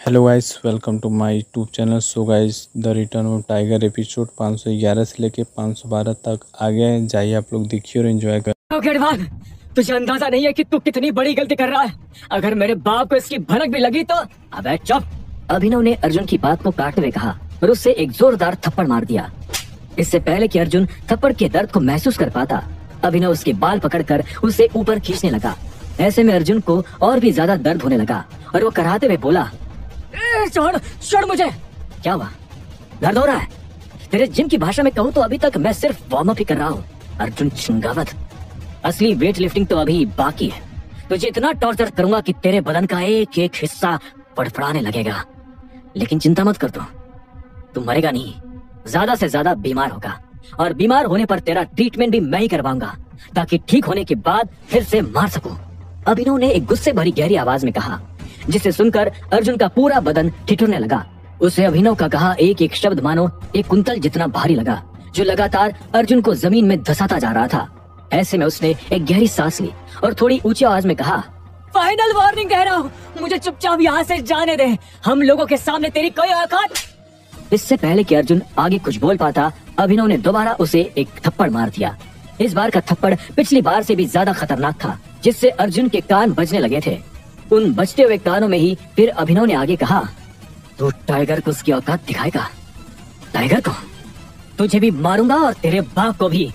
Hello guys, welcome to my YouTube channel. So guys, the return of tiger episode 511 से लेके 512 तक आ गए हैं। जाइए आप लोग देखिए और एंजॉय कर। गढ़वाल, तुझे अंदाजा नहीं है कि तू कितनी बड़ी गलती कर रहा है। अगर मेरे बाप को इसकी भनक भी लगी तो। अबे चुप। अभिनव ने अर्जुन की बात को काटते हुए कहा और उससे एक जोरदार थप्पड़ मार दिया। इससे पहले कि अर्जुन थप्पड़ के दर्द को महसूस कर पाता, अभिनव उसके बाल पकड़कर उसे ऊपर खींचने लगा। ऐसे में अर्जुन को और भी ज्यादा दर्द होने लगा और वो कराहते हुए बोला, छोड़ छोड़ मुझे। क्या हुआ, दर्द हो रहा है? तेरे जिम की भाषा में कहूँ तो अभी तक मैं सिर्फ वार्म अप ही कर रहा हूँ अर्जुन छिंगावत। असली वेट लिफ्टिंग तो अभी बाकी है। तुझे इतना टॉर्चर करूंगा कि तेरे बदन का एक एक हिस्सा फड़फड़ाने लगेगा। लेकिन चिंता मत कर, तू मरेगा नहीं, ज्यादा से ज्यादा बीमार होगा और बीमार होने पर तेरा ट्रीटमेंट भी मैं ही करवाऊंगा ताकि ठीक होने के बाद फिर से मार सकूं। अभिनव ने एक गुस्से भरी गहरी आवाज में कहा, जिसे सुनकर अर्जुन का पूरा बदन ठिठुरने लगा। उसे अभिनव का कहा एक एक शब्द मानो एक कुंतल जितना भारी लगा, जो लगातार अर्जुन को जमीन में धंसाता जा रहा था। ऐसे में उसने एक गहरी सांस ली और थोड़ी ऊंची आवाज में कहा, फाइनल वार्निंग कह रहा हूँ, मुझे चुपचाप यहाँ से जाने दे। हम लोगों के सामने तेरी कोई औकात। इससे पहले कि अर्जुन आगे कुछ बोल पाता, अभिनव ने दोबारा उसे एक थप्पड़ मार दिया। इस बार का थप्पड़ पिछली बार से भी ज्यादा खतरनाक था, जिससे अर्जुन के कान बजने लगे थे। उन बजते हुए कानों में ही फिर अभिनव ने आगे कहा, तू टाइगर को उसकी औकात दिखाएगा? टाइगर को? तुझे भी मारूंगा और तेरे बाप को भी।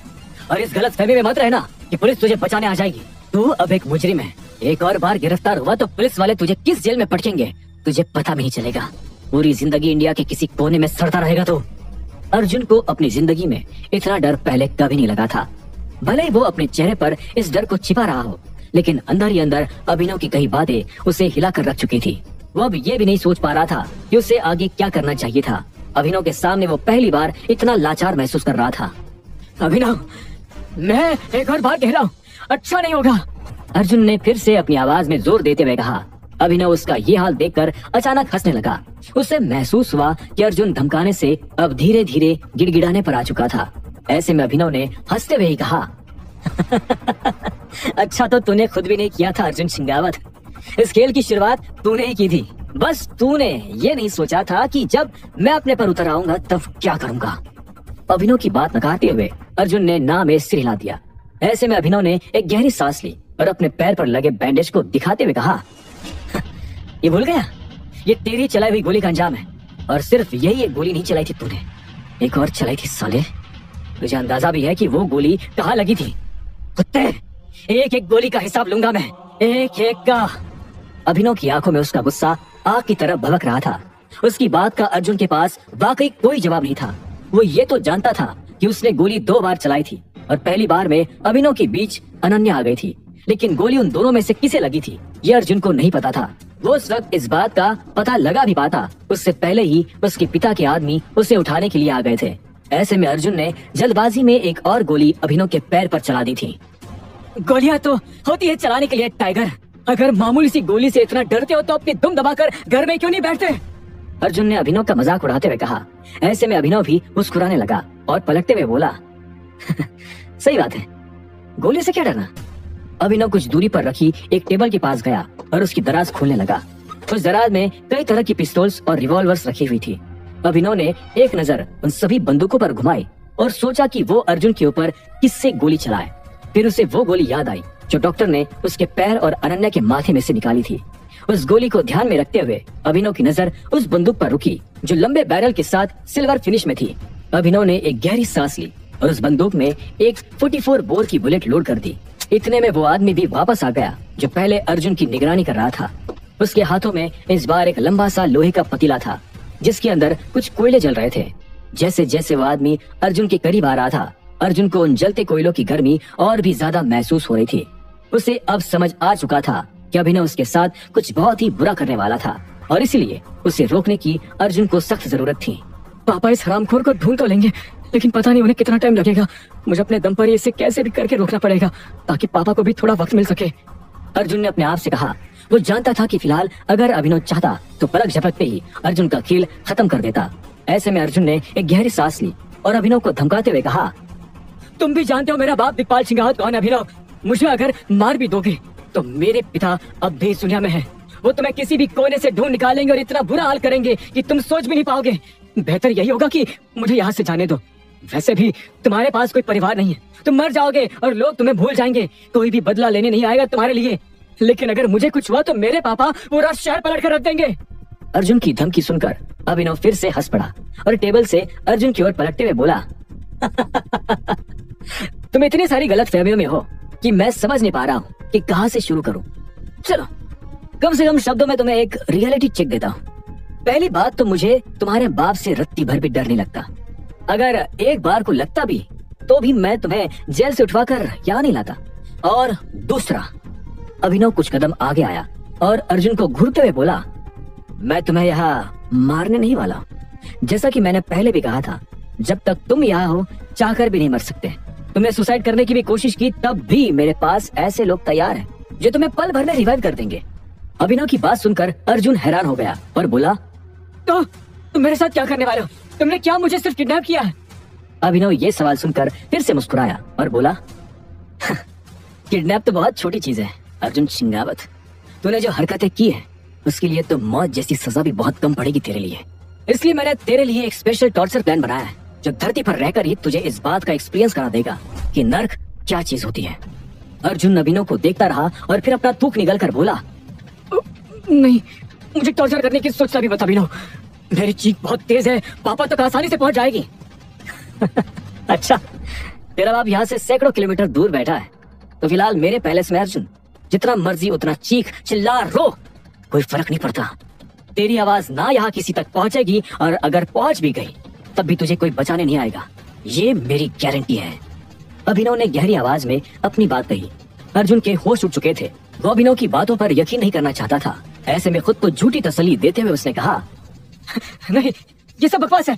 और इस गलत फहमी में मत रहना कि पुलिस तुझे बचाने आ जाएगी। तू अब एक मुजरिम है। एक और बार गिरफ्तार हुआ तो पुलिस वाले तुझे किस जेल में पटकेंगे तुझे पता भी नहीं चलेगा। पूरी जिंदगी इंडिया के किसी कोने में सड़ता रहेगा तू। अर्जुन को अपनी जिंदगी में इतना डर पहले कभी नहीं लगा था। भले ही वो अपने चेहरे पर इस डर को छिपा रहा हो, लेकिन अंदर ही अंदर अभिनव की कई बातें उसे हिला कर रख चुकी थी। वो अब ये भी नहीं सोच पा रहा था कि उसे आगे क्या करना चाहिए था। अभिनव के सामने वो पहली बार इतना लाचार महसूस कर रहा था। अभिनव, मैं एक और बार कह रहा हूँ, अच्छा नहीं होगा। अर्जुन ने फिर से अपनी आवाज में जोर देते हुए कहा। अभिनव उसका ये हाल देखकर अचानक हंसने लगा। उसे महसूस हुआ कि अर्जुन धमकाने से अब धीरे धीरे गिड़गिड़ाने पर आ चुका था। ऐसे में अभिनव ने हंसते हुए ही कहा, अच्छा तो तूने खुद भी नहीं किया था अर्जुन छिंगावत। इस खेल की शुरुआत तूने ही की थी। बस तूने ये नहीं सोचा था कि जब मैं अपने पर उतर आऊंगा तब क्या करूंगा। अभिनव की बात नकारते हुए अर्जुन ने ना में सिर हिला दिया। ऐसे में अभिनव ने एक गहरी सांस ली और अपने पैर पर लगे बैंडेज को दिखाते हुए कहा, ये भूल गया, ये तेरी चलाई हुई गोली का अंजाम है। और सिर्फ यही एक गोली नहीं चलाई थी तूने, एक और चलाई थी साले। तुझे अंदाजा भी है कि वो गोली कहाँ लगी थी? कुत्ते, एक एक गोली का हिसाब लूंगा मैं, एक एक का। अभिनव की आंखों में उसका गुस्सा आग की तरह भभक रहा था। उसकी बात का अर्जुन के पास वाकई कोई जवाब नहीं था। वो ये तो जानता था कि उसने गोली 2 बार चलाई थी और पहली बार में अभिनव के बीच अनन्या आ गई थी, लेकिन गोली उन दोनों में से किसे लगी थी ये अर्जुन को नहीं पता था। वो उस वक्त इस बात का पता लगा भी पाता उससे पहले ही उसके पिता के आदमी उसे उठाने के लिए आ गए थे। ऐसे में अर्जुन ने जल्दबाजी में एक और गोली अभिनव के पैर पर चला दी थी। गोलियां तो होती है चलाने के लिए टाइगर। अगर मामूली सी गोली से इतना डरते हो तो अपनी दुम दबाकर घर में क्यों नहीं बैठते? अर्जुन ने अभिनव का मजाक उड़ाते हुए कहा। ऐसे में अभिनव भी मुस्कुराने लगा और पलटते हुए बोला, सही बात है, गोली से क्या डरना। अभिनव कुछ दूरी पर रखी एक टेबल के पास गया और उसकी दराज खोलने लगा। उस दराज में कई तरह की पिस्तौल्स और रिवॉल्वर्स रखी हुई थी। अभिनव ने एक नजर उन सभी बंदूकों पर घुमाई और सोचा कि वो अर्जुन के ऊपर किससे गोली चलाए। फिर उसे वो गोली याद आई जो डॉक्टर ने उसके पैर और अनन्या के माथे में से निकाली थी। उस गोली को ध्यान में रखते हुए अभिनव की नजर उस बंदूक पर रुकी जो लंबे बैरल के साथ सिल्वर फिनिश में थी। अभिनव ने एक गहरी सांस ली और उस बंदूक में एक 44 बोर की बुलेट लोड कर दी। इतने में वो आदमी भी वापस आ गया जो पहले अर्जुन की निगरानी कर रहा था। उसके हाथों में इस बार एक लंबा सा लोहे का पतीला था जिसके अंदर कुछ कोयले जल रहे थे। जैसे जैसे वो आदमी अर्जुन के करीब आ रहा था, अर्जुन को उन जलते कोयलों की गर्मी और भी ज्यादा महसूस हो रही थी। उसे अब समझ आ चुका था कि अभिनव उसके साथ कुछ बहुत ही बुरा करने वाला था और इसलिए उसे रोकने की अर्जुन को सख्त जरूरत थी। पापा इस हरामखोर को ढूंढ तो लेंगे, लेकिन पता नहीं उन्हें कितना टाइम लगेगा। मुझे अपने दम पर ही इसे कैसे भी करके रोकना पड़ेगा ताकि पापा को भी थोड़ा वक्त मिल सके, अर्जुन ने अपने आप से कहा। वो जानता था कि फिलहाल अगर अभिनव चाहता तो पलक झपकते ही अर्जुन का खेल खत्म कर देता। ऐसे में अर्जुन ने एक गहरी सांस ली और अभिनव को धमकाते हुए कहा, तुम भी जानते हो मेरा बाप दिग्पाल छिंगावत कौन है अभिनव। मुझे अगर मार भी दोगे तो मेरे पिता अब भी इस दुनिया में है वो तुम्हें किसी भी कोने से ढूंढ निकालेंगे और इतना बुरा हाल करेंगे कि तुम सोच भी नहीं पाओगे। बेहतर यही होगा कि मुझे यहाँ से जाने दो। वैसे भी तुम्हारे पास कोई परिवार नहीं है, तुम मर जाओगे और लोग तुम्हें भूल जाएंगे। कोई भी बदला लेने नहीं आएगा तुम्हारे लिए। लेकिन अगर मुझे कुछ हुआ तो मेरे पापा पूरा शहर पलट कर रख देंगे। अर्जुन की धमकी सुनकर अभिनव फिर से हंस पड़ा और टेबल से अर्जुन की ओर पलटते हुए बोला, तुम इतनी सारी गलत फहमियों में हो कि मैं समझ नहीं पा रहा हूँ कि कहाँ से शुरू करूँ। चलो कम से कम शब्दों में तुम्हें एक रियलिटी चेक देता हूँ। पहली बात तो मुझे तुम्हारे बाप से रत्ती भर भी डर नहीं लगता। अगर एक बार को लगता भी तो भी मैं तुम्हें जेल से उठवाकर यहाँ नहीं लाता। और दूसरा, अभिनव कुछ कदम आगे आया और अर्जुन को घूरते हुए बोला, मैं तुम्हें यहाँ मारने नहीं वाला हूँ। जैसा कि मैंने पहले भी कहा था, जब तक तुम यहाँ हो चाहकर भी नहीं मर सकते। तुमने सुसाइड करने की भी कोशिश की, तब भी मेरे पास ऐसे लोग तैयार हैं जो तुम्हें पल भर में रिवाइव कर देंगे। अभिनव की बात सुनकर अर्जुन हैरान हो गया और बोला, तो तुम मेरे साथ क्या करने वाले हो? तुमने क्या मुझे सिर्फ किडनैप किया है? अभिनव ये सवाल सुनकर फिर से मुस्कुराया और बोला, किडनैप तो बहुत छोटी चीज है अर्जुन सिंगावत। तूने जो हरकतें की है उसके लिए तो मौत जैसी सजा भी बहुत कम पड़ेगी तेरे लिए। इसलिए मैंने तेरे लिए एक स्पेशल टॉर्चर प्लान बनाया है जो धरती पर रहकर ही तुझे इस बात का एक्सपीरियंस करा देगा कि नर्क क्या चीज होती है। अर्जुन अभिनव को देखता रहा और फिर अपना थूक निगल कर बोला, नहीं, मुझे टॉर्चर करने की सोचना भी मत अभिनव। मेरी चीख बहुत तेज है, पापा तक आसानी से पहुंच जाएगी। अच्छा, तेरा बाप यहाँ से सैकड़ों किलोमीटर दूर बैठा है, तो फिलहाल मेरे पैलेस में अर्जुन जितना मर्जी उतना चीख चिल्ला रो, कोई फर्क नहीं पड़ता। तेरी आवाज ना यहाँ किसी तक पहुंचेगी और अगर पहुंच भी गई तब भी तुझे कोई बचाने नहीं आएगा, ये मेरी गारंटी है। अभिनव ने गहरी आवाज में अपनी बात कही। अर्जुन के होश उठ चुके थे। वो अभिनव की बातों पर यकीन नहीं करना चाहता था। ऐसे में खुद को झूठी तसल्ली देते हुए उसने कहा, नहीं, ये सब बकवास है।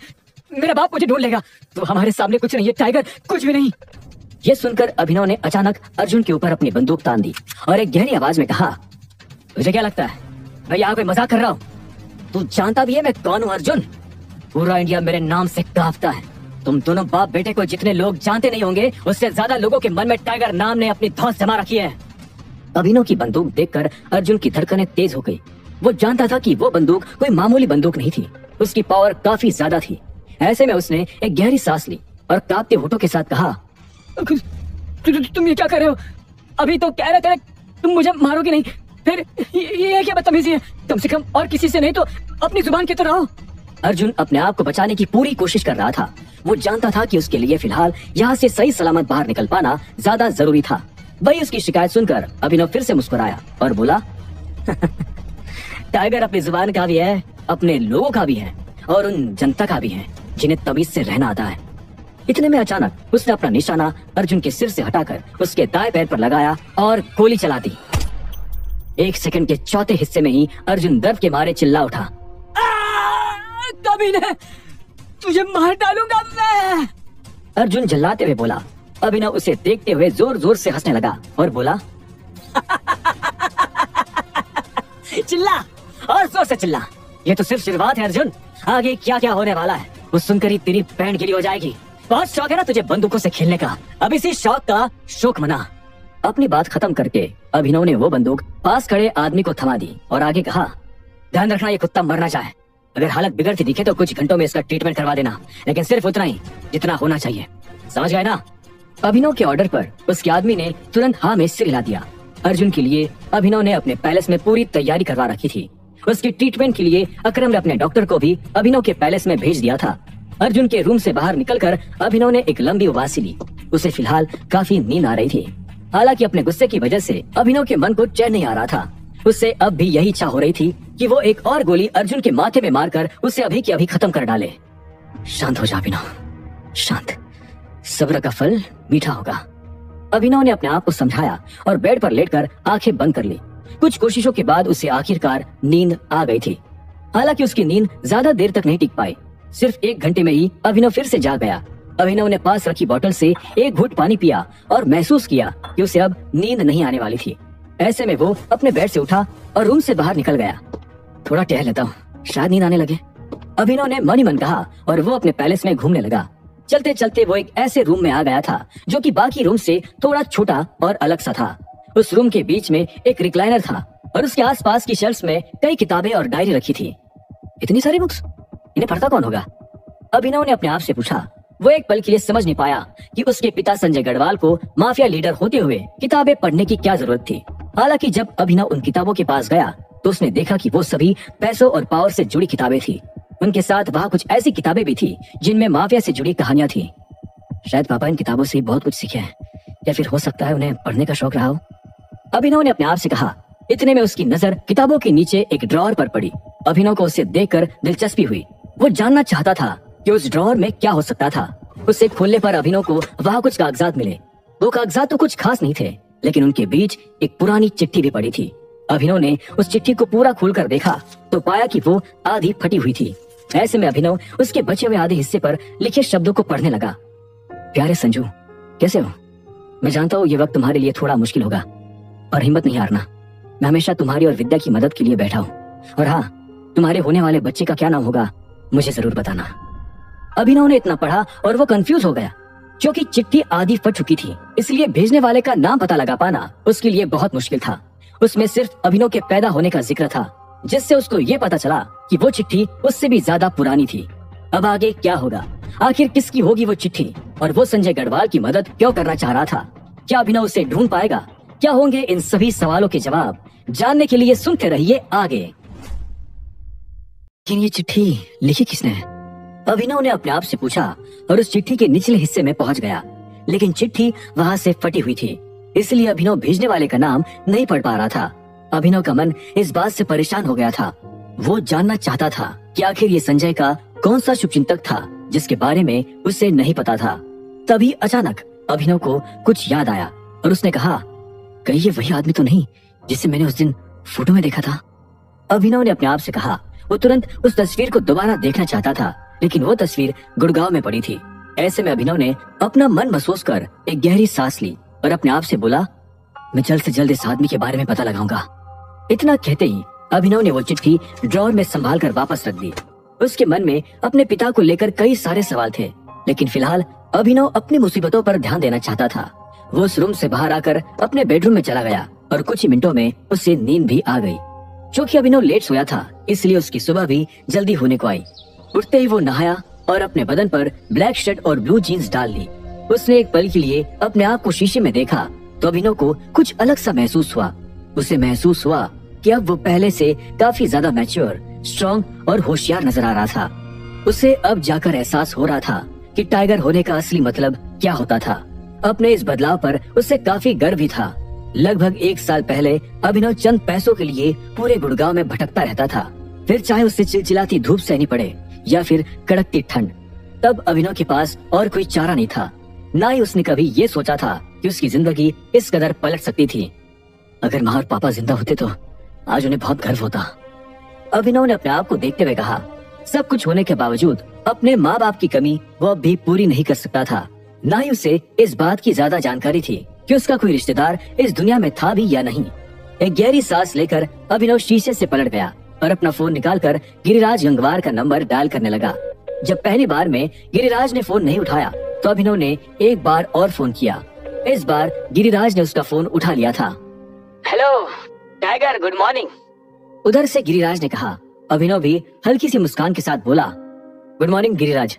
मेरा बाप मुझे ढूंढ लेगा। तो हमारे सामने कुछ नहीं है टाइगर, कुछ भी नहीं। ये सुनकर अभिनव ने अचानक अर्जुन के ऊपर अपनी बंदूक तान दी और एक गहरी आवाज में कहा, तुझे क्या लगता है मैं यहाँ कोई मजाक कर रहा हूँ? तू जानता भी है मैं कौन हूँ अर्जुन? पूरा इंडिया मेरे नाम से कांपता है। तुम दोनों बाप बेटे को जितने लोग जानते नहीं होंगे, उससे ज्यादा लोगों के मन में टाइगर नाम ने अपनी धौंस जमा रखी है। अभिनव की बंदूक देखकर अर्जुन की धड़कनें तेज हो गई। वो जानता था कि वो बंदूक कोई मामूली बंदूक नहीं थी, उसकी पावर काफी ज्यादा थी। ऐसे में उसने एक गहरी सांस ली और कांपते होठों के साथ कहा, तुम ये क्या कर रहे हो? अभी तो कह रहे थे तुम मुझे मारोगे नहीं, फिर ये क्या बदतमीजी है? कम से कम और किसी से नहीं तो अपनी जुबान की तरह रहो। अर्जुन अपने आप को बचाने की पूरी कोशिश कर रहा था। वो जानता था कि उसके लिए फिलहाल यहाँ से सही सलामत बाहर निकल पाना ज्यादा जरूरी था। वही उसकी शिकायत सुनकर अभिनव फिर से मुस्कुराया और बोला, टाइगर अपनी जुबान का भी है, अपने लोगों का भी है और उन जनता का भी है जिन्हें तमीज से रहना आता है। इतने में अचानक उसने अपना निशाना अर्जुन के सिर से हटाकर उसके दाएं पैर पर लगाया और गोली चला दी। एक सेकंड के चौथे हिस्से में ही अर्जुन दर्द के मारे चिल्ला उठा, कमीने, तुझे मार डालूंगा मैं। अर्जुन झल्लाते हुए बोला। अभिनव उसे देखते हुए जोर जोर से हंसने लगा और बोला, चिल्ला और जोर से चिल्ला, ये तो सिर्फ शुरुआत है अर्जुन, आगे क्या क्या होने वाला है वो सुनकर ही तेरी पैंट गिली हो जाएगी। बहुत शौक है ना तुझे बंदूकों से खेलने का, अब इसी शौक का शौक मना। अपनी बात खत्म करके अभिनव ने वो बंदूक पास खड़े आदमी को थमा दी और आगे कहा, ध्यान रखना ये कुत्ता मरना चाहे, अगर हालत बिगड़ती दिखे तो कुछ घंटों में इसका ट्रीटमेंट करवा देना, लेकिन सिर्फ उतना ही जितना होना चाहिए, समझ गए ना? अभिनव के ऑर्डर पर उसके आदमी ने तुरंत हाँ में सिर हिला दिया। अर्जुन के लिए अभिनव ने अपने पैलेस में पूरी तैयारी करवा रखी थी। उसकी ट्रीटमेंट के लिए अकरम ने अपने डॉक्टर को भी अभिनव के पैलेस में भेज दिया था। अर्जुन के रूम से बाहर निकलकर अभिनव ने एक लंबी उबासी ली। उसे फिलहाल काफी नींद आ रही थी। हालांकि अपने गुस्से की वजह से अभिनव के मन को चैन नहीं आ रहा था। उससे अब भी यही इच्छा हो रही थी कि वो एक और गोली अर्जुन के माथे में मारकर उसे अभी के अभी खत्म कर डाले। शांत हो जा अभिनव, शांत, सब्र का फल मीठा होगा। अभिनव ने अपने आप को समझाया और बेड पर लेटकर आंखें बंद कर ली। कुछ कोशिशों के बाद उसे आखिरकार नींद आ गई थी। हालांकि उसकी नींद ज्यादा देर तक नहीं टिक पाई। सिर्फ 1 घंटे में ही अभिनव फिर से जाग गया। अभिनव ने पास रखी बोतल से एक घूंट पानी पिया और महसूस किया कि उसे अब नींद नहीं आने वाली थी। ऐसे में वो अपने बेड से उठा और रूम से बाहर निकल गया। थोड़ा टहल लेता हूँ, शायद नींद आने लगे, अभिनव ने मन ही मन कहा और वो अपने पैलेस में घूमने लगा। चलते चलते वो एक ऐसे रूम में आ गया था जो कि बाकी रूम से थोड़ा छोटा और अलग सा था। उस रूम के बीच में एक रिक्लाइनर था और उसके आसपास की शेल्फ्स में कई किताबें और डायरी रखी थी। इतनी सारी बुक्स, इन्हें पढ़ता कौन होगा? अभिनव ने अपने आप से पूछा। वो एक पल के लिए समझ नहीं पाया कि उसके पिता संजय गढ़वाल को माफिया लीडर होते हुए किताबें पढ़ने की क्या जरूरत थी। हालांकि जब अभिनव उन किताबों के पास गया तो उसने देखा कि वो सभी पैसों और पावर से जुड़ी किताबें थी। उनके साथ वहाँ कुछ ऐसी किताबें भी थी जिनमें माफिया से जुड़ी कहानियां थी। शायद पापा इन किताबों से बहुत कुछ सीखे हैं, या फिर हो सकता है उन्हें पढ़ने का शौक रहा हो। अभिनव ने अपने आप से कहा। इतने में उसकी नजर किताबों के नीचे एक ड्रॉअर पर पड़ी। अभिनव को उसे देखकर दिलचस्पी हुई। वो जानना चाहता था कि उस ड्रॉअर में क्या हो सकता था। उसे खोलने पर अभिनव को वहाँ कुछ कागजात मिले। वो कागजात तो कुछ खास नहीं थे, लेकिन उनके बीच एक पुरानी चिट्ठी भी पड़ी थी। अभिनव ने उस चिट्ठी को पूरा खोलकर देखा तो पाया कि वो आधी फटी हुई थी। ऐसे में अभिनव उसके बचे हुए आधे हिस्से पर लिखे शब्दों को पढ़ने लगा। प्यारे संजू, कैसे हो? मैं जानता हूँ ये वक्त तुम्हारे लिए थोड़ा मुश्किल होगा, और हिम्मत नहीं हारना। मैं हमेशा तुम्हारी और विद्या की मदद के लिए बैठा हूँ। और हाँ, तुम्हारे होने वाले बच्चे का क्या नाम होगा मुझे जरूर बताना। अभिनव ने इतना पढ़ा और वो कंफ्यूज हो गया, क्योंकि चिट्ठी आधी फट चुकी थी, इसलिए भेजने वाले का नाम पता लगा पाना उसके लिए बहुत मुश्किल था। उसमें सिर्फ अभिनव के पैदा होने का जिक्र था, जिससे उसको ये पता चला कि वो चिट्ठी उससे भी ज्यादा पुरानी थी। अब आगे क्या होगा? आखिर किसकी होगी वो चिट्ठी? और वो संजय गढ़वाल की मदद क्यों करना चाह रहा था? क्या अभिनव उसे ढूंढ पाएगा? क्या होंगे इन सभी सवालों के जवाब? जानने के लिए सुनते रहिए आगे। लेकिन ये चिट्ठी लिखी किसने है? अभिनव ने अपने आप से पूछा और उस चिट्ठी के निचले हिस्से में पहुंच गया, लेकिन चिट्ठी वहां से फटी हुई थी, इसलिए अभिनव भेजने वाले का नाम नहीं पढ़ पा रहा था। अभिनव का मन इस बात से परेशान हो गया था। वो जानना चाहता था कि आखिर ये संजय का कौन सा शुभचिंतक था जिसके बारे में उसे नहीं पता था। तभी अचानक अभिनव को कुछ याद आया और उसने कहा, कहीं ये वही आदमी तो नहीं जिसे मैंने उस दिन फोटो में देखा था? अभिनव ने अपने आप से कहा। वो तुरंत उस तस्वीर को दोबारा देखना चाहता था, लेकिन वो तस्वीर गुड़गांव में पड़ी थी। ऐसे में अभिनव ने अपना मन महसूस कर एक गहरी सांस ली और अपने आप से बोला, मैं जल्द से जल्द इस आदमी के बारे में पता लगाऊंगा। इतना कहते ही अभिनव ने वो चिट्ठी ड्रॉअर में संभाल कर वापस रख दी। उसके मन में अपने पिता को लेकर कई सारे सवाल थे, लेकिन फिलहाल अभिनव अपनी मुसीबतों पर ध्यान देना चाहता था। वो उस रूम से बाहर आकर अपने बेडरूम में चला गया और कुछ ही मिनटों में उसे नींद भी आ गई। क्योंकि अभिनव लेट सोया था, इसलिए उसकी सुबह भी जल्दी होने को आई। उठते ही वो नहाया और अपने बदन पर ब्लैक शर्ट और ब्लू जीन्स डाल ली। उसने एक पल के लिए अपने आप को शीशे में देखा तो अभिनव को कुछ अलग सा महसूस हुआ। उसे महसूस हुआ कि अब वो पहले से काफी ज्यादा मैच्योर, स्ट्रॉन्ग और होशियार नजर आ रहा था। उसे अब जाकर एहसास हो रहा था कि टाइगर होने का असली मतलब क्या होता था। अपने इस बदलाव पर उसे काफी गर्व भी था। लगभग 1 साल पहले अभिनव चंद पैसों के लिए पूरे गुड़गांव में भटकता रहता था, फिर चाहे उसे चिलचिलाती धूप सहनी पड़े या फिर कड़कती ठंड। तब अभिनव के पास और कोई चारा नहीं था। ना ही उसने कभी ये सोचा था कि उसकी जिंदगी इस कदर पलट सकती थी। अगर माँ और पापा जिंदा होते तो आज उन्हें बहुत गर्व होता। अभिनव ने अपने आप को देखते हुए कहा। सब कुछ होने के बावजूद अपने माँ बाप की कमी वो अब भी पूरी नहीं कर सकता था। ना ही उसे इस बात की ज्यादा जानकारी थी कि उसका कोई रिश्तेदार इस दुनिया में था भी या नहीं। एक गहरी सांस लेकर अभिनव शीशे से पलट गया और अपना फोन निकालकर गिरिराज गंगवार का नंबर डायल करने लगा। जब पहली बार में गिरिराज ने फोन नहीं उठाया तो अभिनव ने एक बार और फोन किया। इस बार गिरिराज ने उसका फोन उठा लिया था। Hello tiger, good morning. उधर से गिरिराज ने कहा। अभिनव भी हल्की सी मुस्कान के साथ बोला, गुड मॉर्निंग गिरिराज।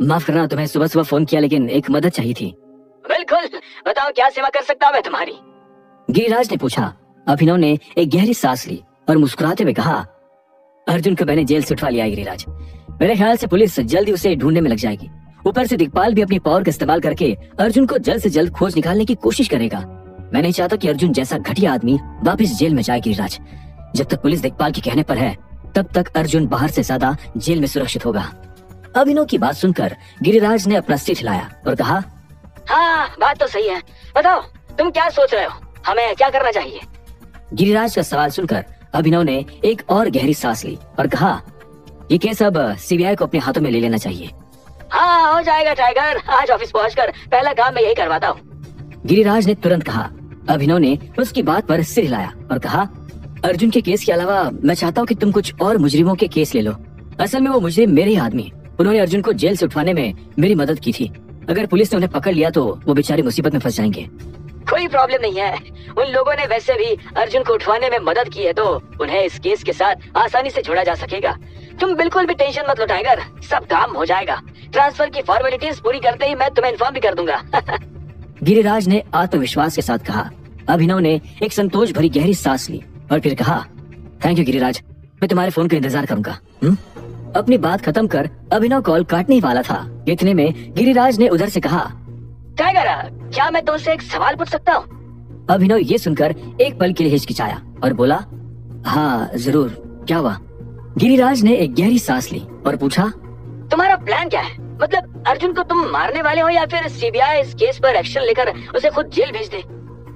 माफ करना तुम्हें सुबह सुबह फोन किया, लेकिन एक मदद चाहिए थी। बिल्कुल, बताओ क्या सेवा कर सकता हूँ मैं तुम्हारी? गिरिराज ने पूछा। अभिनव ने एक गहरी सांस ली और मुस्कुराते हुए कहा, अर्जुन को मैंने जेल से उठवा लिया है गिरिराज। मेरे ख्याल से पुलिस जल्दी उसे ढूंढने में लग जाएगी। ऊपर से दिग्पाल भी अपनी पावर का इस्तेमाल करके अर्जुन को जल्द से जल्द खोज निकालने की कोशिश करेगा। मैं नहीं चाहता कि अर्जुन जैसा घटिया आदमी वापस जेल में जाए गिरिराज। जब तक पुलिस दिग्पाल के कहने पर है तब तक अर्जुन बाहर से ज्यादा जेल में सुरक्षित होगा। अभिनव की बात सुनकर गिरिराज ने अपना सिर हिलाया और कहा, हाँ बात तो सही है, बताओ तुम क्या सोच रहे हो, हमें क्या करना चाहिए? गिरिराज का सवाल सुनकर अभिनव ने एक और गहरी सांस ली और कहा, ये केस अब सीबीआई को अपने हाथों में ले लेना चाहिए। हाँ हो जाएगा टाइगर, आज ऑफिस पहुंचकर पहला काम मैं यही करवाता हूँ, गिरिराज ने तुरंत कहा। अभिनव ने उसकी बात पर सिर हिलाया और कहा, अर्जुन के केस के अलावा मैं चाहता हूँ कि तुम कुछ और मुजरिमों के केस ले लो। असल में वो मुजरिम मेरे ही आदमी, उन्होंने अर्जुन को जेल से उठवाने में मेरी मदद की थी। अगर पुलिस ने उन्हें पकड़ लिया तो वो बेचारे मुसीबत में फंस जाएंगे। कोई प्रॉब्लम नहीं है। उन लोगों ने वैसे भी अर्जुन को उठवाने में मदद की है, तो उन्हें इस केस के साथ आसानी से जोड़ा जा सकेगा। तुम बिल्कुल भी टेंशन मत लो टाइगर, सब काम हो जाएगा। ट्रांसफर की फॉर्मेलिटीज पूरी करते ही मैं तुम्हें इन्फॉर्म भी कर दूंगा। गिरिराज ने आत्मविश्वास के साथ कहा। अभिनव ने एक संतोष भरी गहरी सांस ली और फिर कहा, थैंक यू गिरिराज, मैं तुम्हारे फोन का इंतजार करूंगा। अपनी बात खत्म कर अभिनव कॉल काटने ही वाला था। इतने में गिरिराज ने उधर से कहा, टाइगर, क्या मैं तुमसे एक सवाल पूछ सकता हूँ? अभिनव ये सुनकर एक पल के लिए हिचकिचाया और बोला, हाँ जरूर, क्या हुआ? गिरिराज ने एक गहरी सांस ली और पूछा, तुम्हारा प्लान क्या है? मतलब अर्जुन को तुम मारने वाले हो या फिर सीबीआई इस केस पर एक्शन लेकर उसे खुद जेल भेज दे?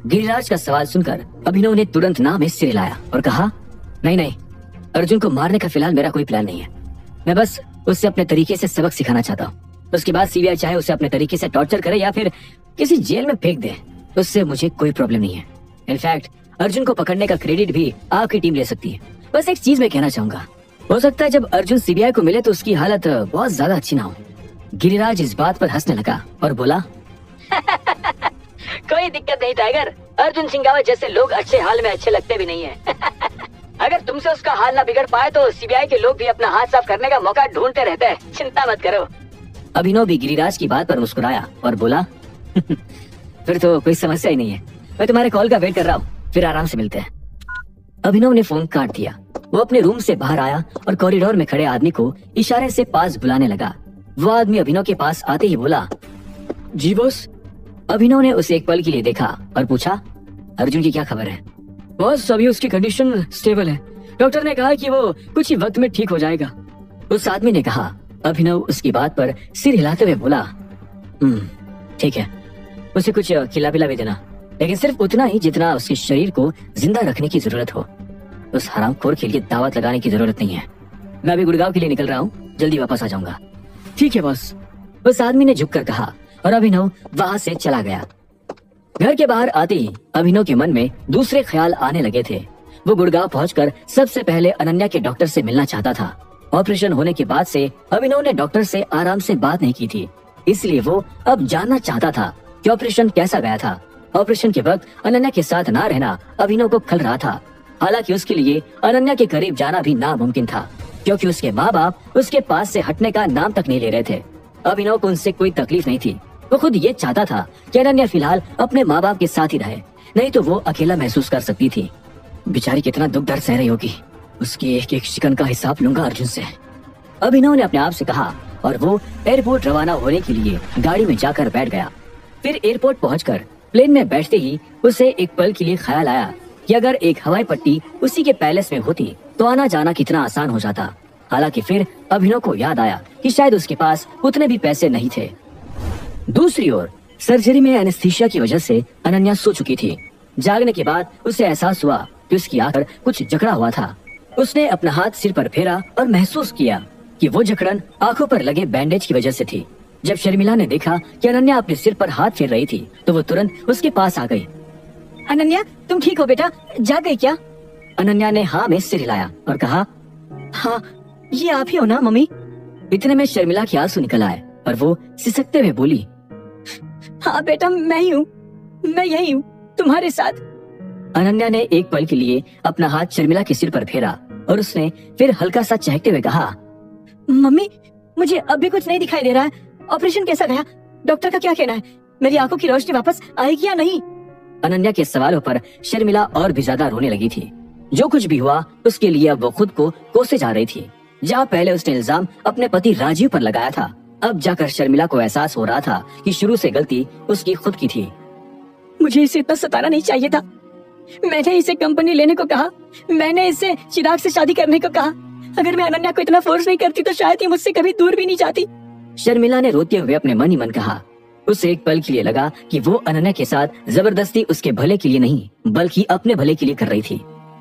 गिरिराज का सवाल सुनकर अभिनव ने तुरंत ना में सिर हिलाया और कहा, नहीं, अर्जुन को मारने का फिलहाल मेरा कोई प्लान नहीं है। मैं बस उससे अपने तरीके से सबक सिखाना चाहता हूँ। उसके बाद सीबीआई चाहे उसे अपने तरीके से टॉर्चर करे या फिर किसी जेल में फेंक दे, उससे मुझे कोई प्रॉब्लम नहीं है। इनफैक्ट अर्जुन को पकड़ने का क्रेडिट भी आपकी टीम ले सकती है। बस एक चीज मैं कहना चाहूंगा, हो सकता है जब अर्जुन सीबीआई को मिले तो उसकी हालत बहुत ज्यादा अच्छी ना हो। गिरिराज इस बात पर हंसने लगा और बोला, कोई दिक्कत नहीं टाइगर, अर्जुन सिंगावत जैसे लोग अच्छे हाल में अच्छे लगते भी नहीं है। अगर तुमसे उसका हाल ना बिगड़ पाए तो सीबीआई के लोग भी अपना हाथ साफ करने का मौका ढूंढते रहते हैं, चिंता मत करो। अभिनव भी गिरिराज की बात पर मुस्कुराया और बोला, फिर तो कोई समस्या ही नहीं है, मैं तुम्हारे कॉल का वेट कर रहा हूँ, फिर आराम से मिलते हैं। अभिनव ने फोन काट दिया। वो अपने रूम से बाहर आया और कॉरिडोर में खड़े आदमी को इशारे से पास बुलाने लगा। वो आदमी अभिनव के पास आते ही बोला, जी बॉस। अभिनव ने उसे एक पल के लिए देखा और पूछा, अर्जुन की क्या खबर है? बॉस, अभी उसकी कंडीशन स्टेबल है, डॉक्टर ने कहा कि वो कुछ ही वक्त में ठीक हो जाएगा। उस आदमी ने कहा। अभिनव उसकी बात पर सिर हिलाते हुए बोला, ठीक है, उसे कुछ खिला पिला भी देना, लेकिन सिर्फ उतना ही जितना उसके शरीर को जिंदा रखने की जरूरत हो। उस हरामखोर के लिए दावत लगाने की जरूरत नहीं है। मैं अभी गुड़गांव के लिए निकल रहा हूँ, जल्दी वापस आ जाऊंगा। ठीक है बॉस, उस आदमी ने झुककर कहा और अभिनव वहाँ से चला गया। घर के बाहर आते ही अभिनव के मन में दूसरे ख्याल आने लगे थे। वो गुड़गांव पहुंचकर सबसे पहले अनन्या के डॉक्टर से मिलना चाहता था। ऑपरेशन होने के बाद से अभिनव ने डॉक्टर से आराम से बात नहीं की थी, इसलिए वो अब जानना चाहता था कि ऑपरेशन कैसा गया था। ऑपरेशन के वक्त अनन्या के साथ ना रहना अभिनव को खल रहा था। हालांकि उसके लिए अनन्या के करीब जाना भी नामुमकिन था, क्योंकि उसके माँ बाप उसके पास से हटने का नाम तक नहीं ले रहे थे। अभिनव को उनसे कोई तकलीफ नहीं थी। वो खुद ये चाहता था कि अनन्या फिलहाल अपने माँ बाप के साथ ही रहे, नहीं तो वो अकेला महसूस कर सकती थी। बेचारी कितना दुख दर्द सह रही होगी, उसकी एक एक शिकन का हिसाब लूंगा अर्जुन से, अभिनव ने अपने आप से कहा। और वो एयरपोर्ट रवाना होने के लिए गाड़ी में जाकर बैठ गया। फिर एयरपोर्ट पहुंचकर प्लेन में बैठते ही उसे एक पल के लिए ख्याल आया कि अगर एक हवाई पट्टी उसी के पैलेस में होती तो आना जाना कितना आसान हो जाता। हालांकि फिर अभिनव को याद आया कि शायद उसके पास उतने भी पैसे नहीं थे। दूसरी ओर सर्जरी में एनेस्थीसिया की वजह से अनन्या सो चुकी थी। जागने के बाद उसे एहसास हुआ कि उसकी आंख पर कुछ जकड़ा हुआ था। उसने अपना हाथ सिर पर फेरा और महसूस किया कि वो जकड़न आंखों पर लगे बैंडेज की वजह से थी। जब शर्मिला ने देखा कि अनन्या अपने सिर पर हाथ फेर रही थी तो वो तुरंत उसके पास आ गई। अनन्या, तुम ठीक हो बेटा? जाग गई क्या? अनन्या ने हाँ में सिर हिलाया और कहा, हाँ, ये आप ही हो ना मम्मी? इतने में शर्मिला के आंसू निकल आए और वो सिसकते हुए बोली, हाँ बेटा, मैं ही हूँ, मैं यही हूँ तुम्हारे साथ। अनन्या ने एक पल के लिए अपना हाथ शर्मिला के सिर पर फेरा और उसने फिर हल्का सा चहकते हुए कहा, मम्मी, मुझे अब भी कुछ नहीं दिखाई दे रहा है। ऑपरेशन कैसा गया? डॉक्टर का क्या कहना है? मेरी आंखों की रोशनी वापस आएगी या नहीं? अनन्या के सवालों पर शर्मिला और भी ज्यादा रोने लगी थी। जो कुछ भी हुआ उसके लिए अब वो खुद को कोसे जा रही थी। जहाँ पहले उसने इल्जाम अपने पति राजीव पर लगाया था, अब जाकर शर्मिला को एहसास हो रहा था कि शुरू से गलती उसकी खुद की थी। मुझे इसे इतना सताना नहीं चाहिए था। मैंने इसे कंपनी लेने को कहा, मैंने इसे चिराग से शादी करने को कहा। अगर मैं अनन्या को इतना फोर्स नहीं करती तो शायद ये मुझसे कभी दूर भी नहीं जाती। शर्मिला ने रोते हुए अपने मन ही मन कहा। उसे एक पल के लिए लगा कि वो अनन्या के साथ जबरदस्ती उसके भले के लिए नहीं बल्कि अपने भले के लिए कर रही थी।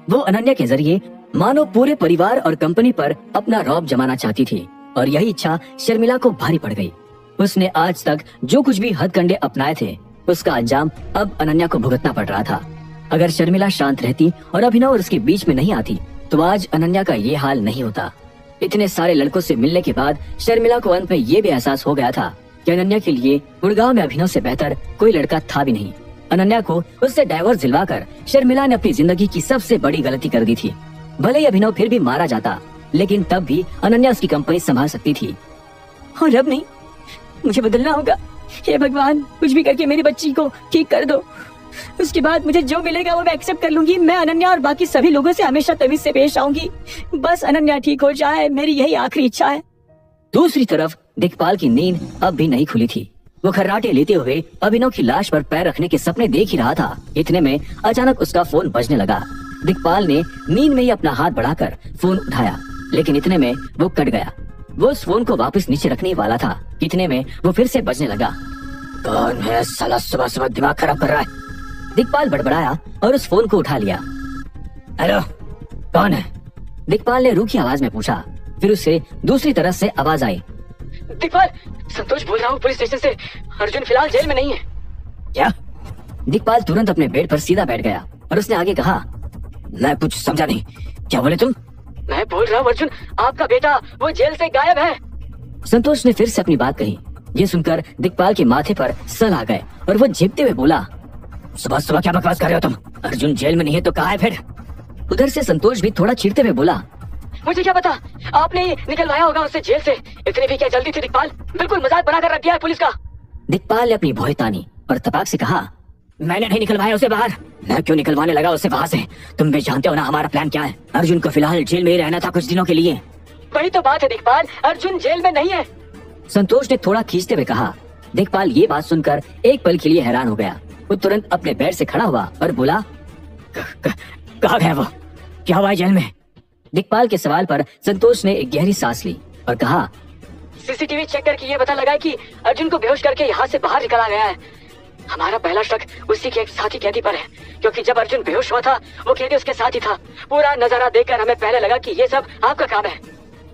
वो अनन्या के जरिए मानो पूरे परिवार और कंपनी पर अपना रौब जमाना चाहती थी और यही इच्छा शर्मिला को भारी पड़ गई। उसने आज तक जो कुछ भी हथकंडे अपनाए थे उसका अंजाम अब अनन्या को भुगतना पड़ रहा था। अगर शर्मिला शांत रहती और अभिनव उसके बीच में नहीं आती तो आज अनन्या का ये हाल नहीं होता। इतने सारे लड़कों से मिलने के बाद शर्मिला को अंत में ये भी एहसास हो गया था कि अनन्या के लिए गुड़गांव में अभिनव से बेहतर कोई लड़का था भी नहीं। अनन्या को उससे डाइवोर्स दिलवाकर शर्मिला ने अपनी जिंदगी की सबसे बड़ी गलती कर दी थी। भले ही अभिनव फिर भी मारा जाता, लेकिन तब भी अनन्या उसकी कंपनी संभाल सकती थी। और अब नहीं, मुझे बदलना होगा। हे भगवान, कुछ भी करके मेरी बच्ची को ठीक कर दो। उसके बाद मुझे जो मिलेगा वो मैं एक्सेप्ट कर लूंगी। मैं अनन्या और बाकी सभी लोगों से हमेशा तमीज से पेश आऊंगी। बस अनन्या ठीक हो जाए, मेरी यही आखिरी इच्छा है। दूसरी तरफ दिक्पाल की नींद अब भी नहीं खुली थी। वो खर्राटे लेते हुए अभिनव की लाश पर पैर रखने के सपने देख ही रहा था। इतने में अचानक उसका फोन बजने लगा। दिक्पाल ने नींद में ही अपना हाथ बढ़ाकर फोन उठाया, लेकिन इतने में वो कट गया। वो उस फोन को वापस नीचे रखने वाला था, इतने में वो फिर से बजने लगा। कौन है साला, सुबह सुबह दिमाग खराब कर रहा है? दिक्पाल बड़बड़ाया और उस फोन को उठा लिया। हेलो, कौन है? दिक्पाल ने रूखी आवाज में पूछा। फिर उससे दूसरी तरफ से आवाज आई। दिक्पाल, संतोष बोल रहा हूँ पुलिस स्टेशन से। अर्जुन फिलहाल जेल में नहीं है। क्या? दिक्पाल तुरंत अपने बेड पर सीधा बैठ गया और उसने आगे कहा, मैं कुछ समझा नहीं, क्या बोले तुम? मैं बोल रहा हूँ अर्जुन, आपका बेटा वो जेल से गायब है। संतोष ने फिर से अपनी बात कही। ये सुनकर दिक्पाल के माथे पर सल आ गए और वो झेपते हुए बोला, सुबह सुबह क्या बकवास कर रहे हो तुम? अर्जुन जेल में नहीं है तो कहाँ है फिर? उधर से संतोष भी थोड़ा चिढ़ते हुए बोला, मुझे क्या पता, आपने ही निकलवाया होगा उससे जेल से। इतनी भी क्या जल्दी थी दिक्पाल? बिल्कुल मजाक बना कर रख दिया है पुलिस का। दिक्पाल ने अपनी भौहें तानी और तपाक से कहा, मैंने नहीं निकलवाया उसे बाहर। मैं क्यों निकलवाने लगा उसे वहाँ से? तुम भी जानते हो ना हमारा प्लान क्या है। अर्जुन को फिलहाल जेल में ही रहना था कुछ दिनों के लिए। वही तो बात है दिक्पाल, अर्जुन जेल में नहीं है। संतोष ने थोड़ा खींचते हुए कहा। दिक्पाल ये बात सुनकर एक पल के लिए हैरान हो गया। वो तुरंत अपने बेड से खड़ा हुआ और बोला, कहाँ गया वो? क्या हुआ जेल में? दिक्पाल के सवाल पर संतोष ने एक गहरी सांस ली और कहा, सीसीटीवी चेक करके ये पता लगा कि अर्जुन को बेहोश करके यहाँ से बाहर निकला गया है। हमारा पहला शक उसी के एक साथी कैदी पर है, क्योंकि जब अर्जुन बेहोश हुआ था वो कैदी उसके साथ ही था। पूरा नजारा देखकर हमें पहले लगा कि ये सब आपका काम है।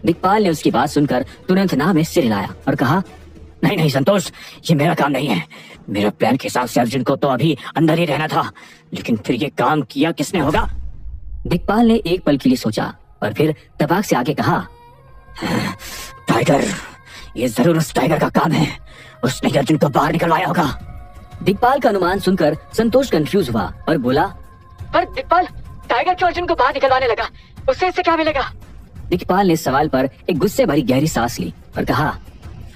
दिक्पाल ने उसकी बात सुनकर तुरंत ना में सिर हिलाया और कहा, नहीं नहीं संतोष, ये मेरा काम नहीं है। मेरे प्लान के हिसाब से अर्जुन को तो अभी अंदर ही रहना था, लेकिन फिर ये काम किया किसने होगा? दिक्पाल ने एक पल के लिए सोचा और फिर तपाक से आगे कहा, टाइगर, ये जरूर उस टाइगर का काम है। उसने अर्जुन को बाहर निकलवाया होगा। दिक्पाल का अनुमान सुनकर संतोष कंफ्यूज हुआ और बोला, पर दिक्पाल, टाइगर क्यों अर्जुन को बाहर निकलवाने लगा? उससे इससे क्या मिलेगा? दिक्पाल ने सवाल पर एक गुस्से भरी गहरी सांस ली और कहा,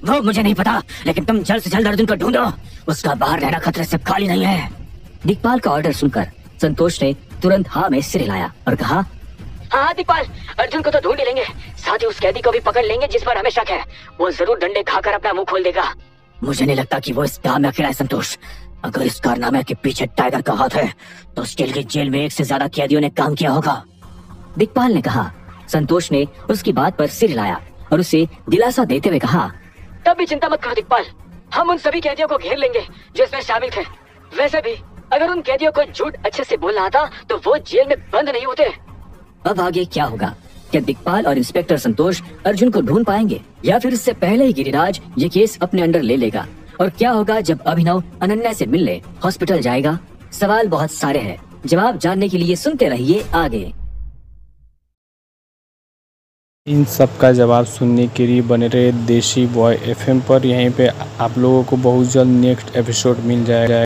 वो मुझे नहीं पता, लेकिन तुम जल्द से जल्द अर्जुन को ढूंढो। उसका बाहर रहना खतरे से खाली नहीं है। दिक्पाल का ऑर्डर सुनकर संतोष ने तुरंत हाँ में सिर हिलाया और कहा, हाँ दिक्पाल, अर्जुन को तो ढूंढ ही लेंगे, साथ ही उस कैदी को भी पकड़ लेंगे जिस पर हमें शक है। वो जरूर डंडे खाकर अपना मुंह खोल देगा। मुझे नहीं लगता कि वो इस काम में अकेला है संतोष। अगर इस कारनामे के पीछे टाइगर का हाथ है तो स्टील की जेल में एक से ज्यादा कैदियों ने काम किया होगा। दिक्पाल ने कहा। संतोष ने उसकी बात पर सिर हिलाया और उसे दिलासा देते हुए कहा, तब भी चिंता मत करो दिक्पाल, हम उन सभी कैदियों को घेर लेंगे जो इसमें शामिल थे। वैसे भी अगर उन कैदियों को झूठ अच्छे से बोलना आता तो वो जेल में बंद नहीं होते। अब आगे क्या होगा? क्या दिक्पाल और इंस्पेक्टर संतोष अर्जुन को ढूंढ पाएंगे या फिर इससे पहले ही गिरिराज ये केस अपने अंडर ले लेगा? और क्या होगा जब अभिनव अनन्या से मिलने हॉस्पिटल जाएगा? सवाल बहुत सारे हैं, जवाब जानने के लिए सुनते रहिए आगे। इन सब का जवाब सुनने के लिए बने रहे देशी बॉय एफएम पर। यहीं पे आप लोगों को बहुत जल्द नेक्स्ट एपिसोड मिल जाएगा।